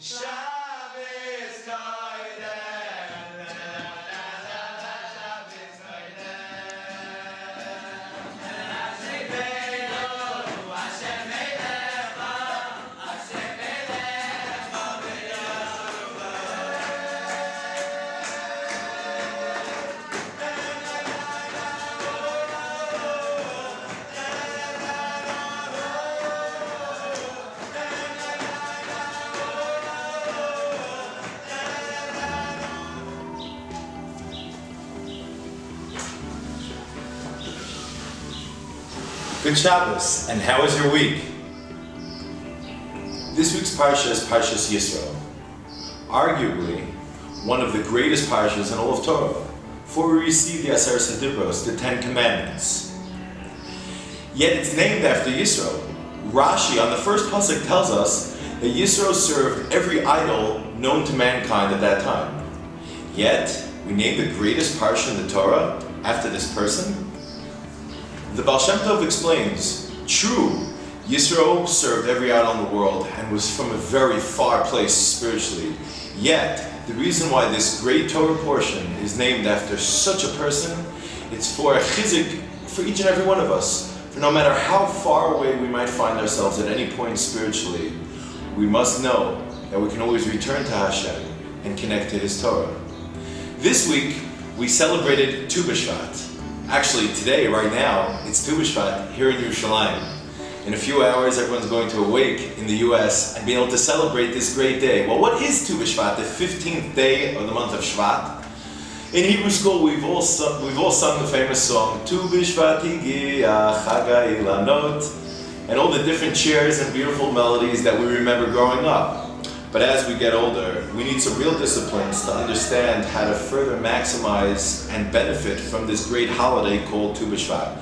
Shabbos koydem, Shabbos koydem. Hashem Eilecha, Hashem Eilecha Good Shabbos, and how was your week? This week's Parsha is Parshas Yisro, arguably one of the greatest Parshas in all of Torah, for we receive the Aser Sedibros, the Ten Commandments. Yet it's named after Yisro. Rashi on the first pasuk tells us that Yisro served every idol known to mankind at that time. Yet, we name the greatest Parsha in the Torah after this person? The Baal Shem Tov explains, true, Yisro served every idol in the world and was from a very far place spiritually. Yet, the reason why this great Torah portion is named after such a person, it's for a chizik for each and every one of us. For no matter how far away we might find ourselves at any point spiritually, we must know that we can always return to Hashem and connect to His Torah. This week, we celebrated Tu B'Shvat. Actually, today, right now, it's Tu B'Shvat here in Yerushalayim. In a few hours, everyone's going to awake in the US and be able to celebrate this great day. Well, what is Tu B'Shvat, the 15th day of the month of Shvat? In Hebrew school, we've all sung the famous song, Tu B'Shvat Higia Chag HaIlanot, and all the different cheers and beautiful melodies that we remember growing up. But as we get older, we need some real disciplines to understand how to further maximize and benefit from this great holiday called Tu B'Shvat.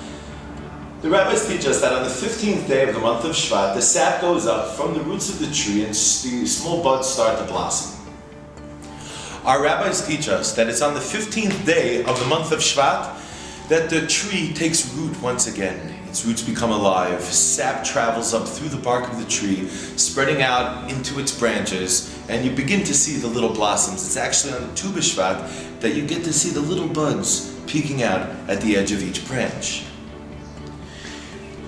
The rabbis teach us that on the 15th day of the month of Shvat, the sap goes up from the roots of the tree and the small buds start to blossom. Our rabbis teach us that it's on the 15th day of the month of Shvat that the tree takes root once again. Its roots become alive, sap travels up through the bark of the tree, spreading out into its branches, and you begin to see the little blossoms. It's actually on the Tu B'Shvat that you get to see the little buds peeking out at the edge of each branch.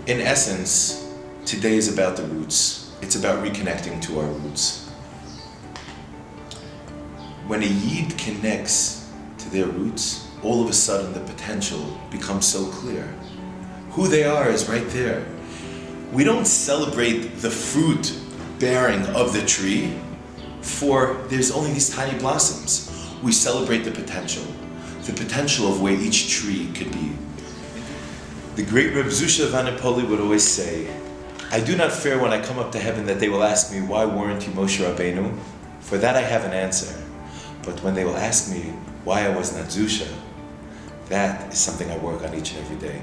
In essence, today is about the roots. It's about reconnecting to our roots. When a Yid connects to their roots, all of a sudden the potential becomes so clear. Who they are is right there. We don't celebrate the fruit bearing of the tree, for there's only these tiny blossoms. We celebrate the potential of where each tree could be. The great Reb Zusha of Anipoli would always say, I do not fear when I come up to heaven that they will ask me, why weren't you Moshe Rabbeinu? For that I have an answer. But when they will ask me why I was not Zusha, that is something I work on each and every day.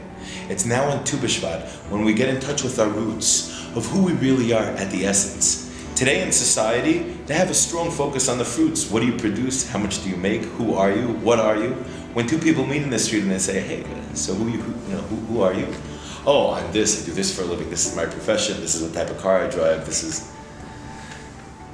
It's now on Tu B'Shvat when we get in touch with our roots of who we really are at the essence. Today in society, they have a strong focus on the fruits. What do you produce? How much do you make? Who are you? What are you? When two people meet in the street and they say, hey, so who are you? Oh, I'm this, I do this for a living, this is my profession, this is the type of car I drive, this is...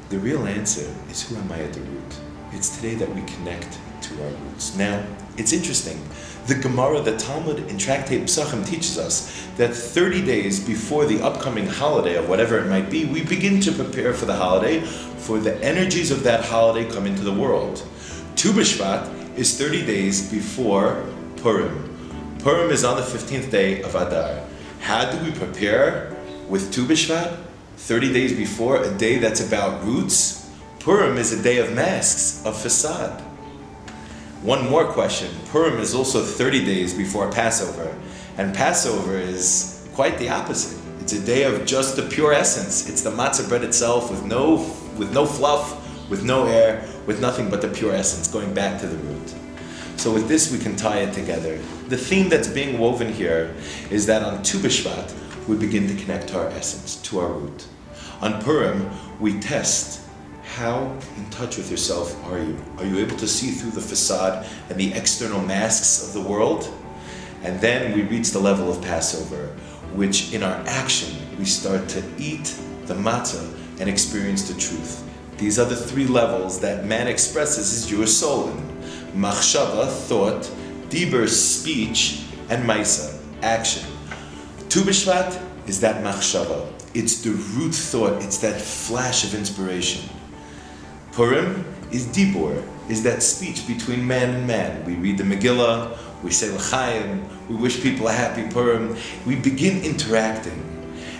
The real answer is, who am I at the root? It's today that we connect to our roots. Now, it's interesting. The Gemara, the Talmud in Tractate Psachim teaches us that 30 days before the upcoming holiday of whatever it might be, we begin to prepare for the holiday, for the energies of that holiday come into the world. Tu B'Shvat is 30 days before Purim. Purim is on the 15th day of Adar. How do we prepare with Tu B'Shvat? 30 days before, a day that's about roots. Purim is a day of masks, of facade. One more question. Purim is also 30 days before Passover. And Passover is quite the opposite. It's a day of just the pure essence. It's the matzah bread itself with no fluff, with no air, with nothing but the pure essence, going back to the root. So with this we can tie it together. The theme that's being woven here is that on Tu B'Shvat we begin to connect to our essence, to our root. On Purim we test how in touch with yourself are you? Are you able to see through the facade and the external masks of the world? And then we reach the level of Passover, which in our action we start to eat the matzah and experience the truth. These are the three levels that man expresses his Jewish soul in. Machshava, thought, Diber, speech, and Maisa, action. Tu B'Shvat is that Machshava. It's the root thought, it's that flash of inspiration. Purim is Dibor, is that speech between man and man. We read the Megillah, we say L'chaim, we wish people a happy Purim. We begin interacting.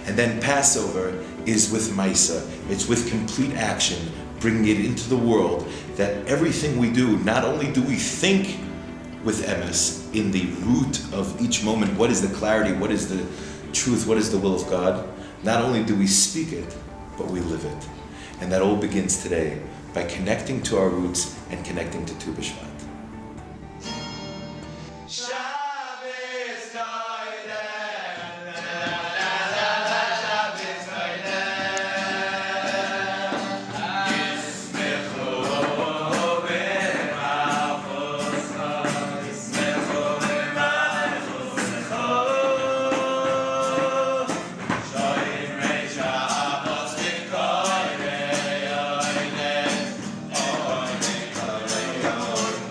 And then Passover is with Maisa. It's with complete action, bringing it into the world, that everything we do, not only do we think with emes, in the root of each moment, what is the clarity, what is the truth, what is the will of God, not only do we speak it, but we live it. And that all begins today by connecting to our roots and connecting to Tu B'Shvat. Shabbos koydem, Shabbos koydem, Yismechu b'malchuso, Yismechu b'malchuso, Shoyim reish ha'avos v'koyrei oyneh, oyneh koyrei oyneh.